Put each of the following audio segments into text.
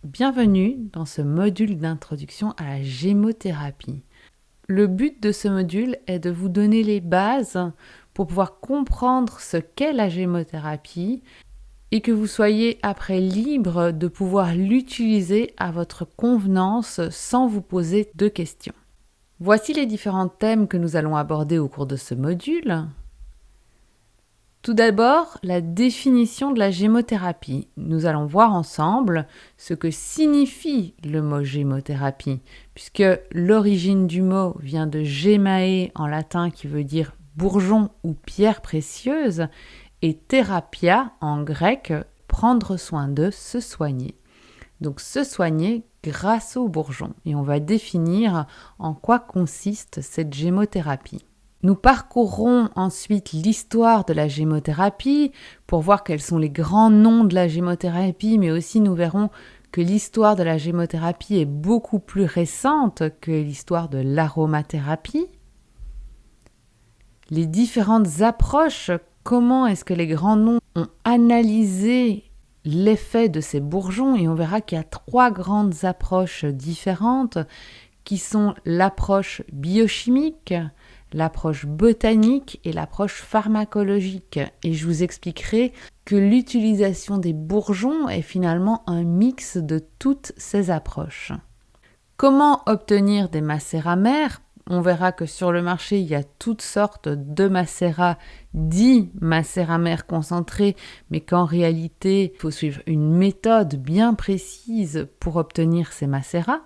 Bienvenue dans ce module d'introduction à la gémothérapie. Le but de ce module est de vous donner les bases pour pouvoir comprendre ce qu'est la gémothérapie et que vous soyez après libre de pouvoir l'utiliser à votre convenance sans vous poser de questions. Voici les différents thèmes que nous allons aborder au cours de ce module. Tout d'abord, la définition de la gémothérapie. Nous allons voir ensemble ce que signifie le mot gémothérapie, puisque l'origine du mot vient de gemae en latin qui veut dire bourgeon ou pierre précieuse, et therapia en grec, prendre soin de, se soigner. Donc se soigner grâce au bourgeon. Et on va définir en quoi consiste cette gémothérapie. Nous parcourrons ensuite l'histoire de la gémothérapie pour voir quels sont les grands noms de la gémothérapie, mais aussi nous verrons que l'histoire de la gémothérapie est beaucoup plus récente que l'histoire de l'aromathérapie. Les différentes approches, comment est-ce que les grands noms ont analysé l'effet de ces bourgeons, et on verra qu'il y a 3 grandes approches différentes qui sont l'approche biochimique, l'approche botanique et l'approche pharmacologique. Et je vous expliquerai que l'utilisation des bourgeons est finalement un mix de toutes ces approches. Comment obtenir des macérats mères ? On verra que sur le marché, il y a toutes sortes de macérats dits macérats mères concentrés, mais qu'en réalité, il faut suivre une méthode bien précise pour obtenir ces macérats.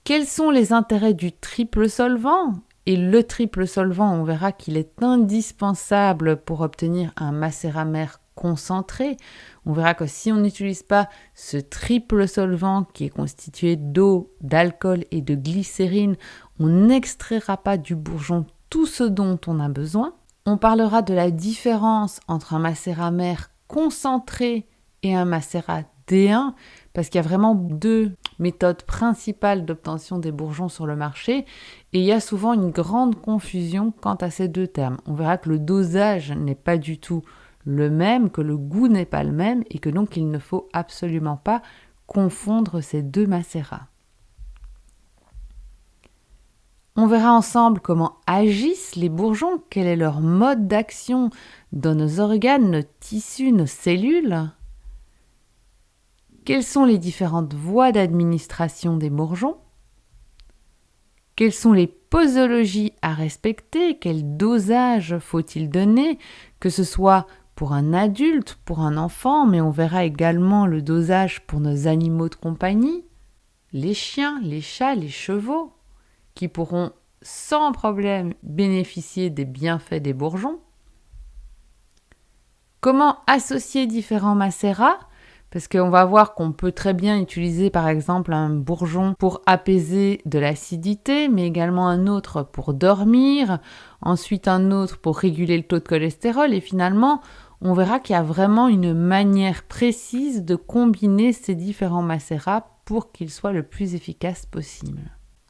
Quels sont les intérêts du triple solvant ? Et le triple solvant, on verra qu'il est indispensable pour obtenir un macérat mère concentré. On verra que si on n'utilise pas ce triple solvant qui est constitué d'eau, d'alcool et de glycérine, on n'extraira pas du bourgeon tout ce dont on a besoin. On parlera de la différence entre un macérat mère concentré et un macérat D1, parce qu'il y a vraiment 2 méthodes principales d'obtention des bourgeons sur le marché, et il y a souvent une grande confusion quant à ces 2 termes. On verra que le dosage n'est pas du tout le même, que le goût n'est pas le même, et que donc il ne faut absolument pas confondre ces 2 macérats. On verra ensemble comment agissent les bourgeons, quel est leur mode d'action dans nos organes, nos tissus, nos cellules. Quelles sont les différentes voies d'administration des bourgeons ? Quelles sont les posologies à respecter ? Quel dosage faut-il donner ? Que ce soit pour un adulte, pour un enfant, mais on verra également le dosage pour nos animaux de compagnie, les chiens, les chats, les chevaux, qui pourront sans problème bénéficier des bienfaits des bourgeons. Comment associer différents macérats ? Parce qu'on va voir qu'on peut très bien utiliser par exemple un bourgeon pour apaiser de l'acidité, mais également un autre pour dormir, ensuite un autre pour réguler le taux de cholestérol, et finalement on verra qu'il y a vraiment une manière précise de combiner ces différents macérats pour qu'ils soient le plus efficaces possible.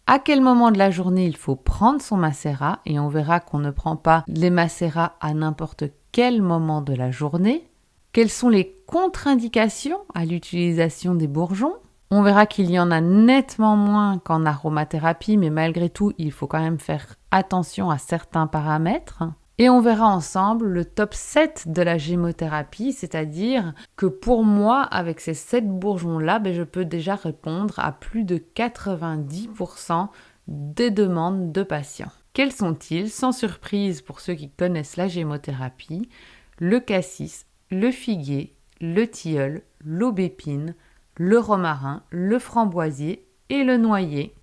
À quel moment de la journée il faut prendre son macérat, et on verra qu'on ne prend pas les macérats à n'importe quel moment de la journée. Quelles sont les contre-indications à l'utilisation des bourgeons ? On verra qu'il y en a nettement moins qu'en aromathérapie, mais malgré tout, il faut quand même faire attention à certains paramètres. Et on verra ensemble le top 7 de la gémothérapie, c'est-à-dire que pour moi, avec ces 7 bourgeons-là, je peux déjà répondre à plus de 90% des demandes de patients. Quels sont-ils ? Sans surprise pour ceux qui connaissent la gémothérapie, le cassis, le figuier, le tilleul, l'aubépine, le romarin, le framboisier et le noyer.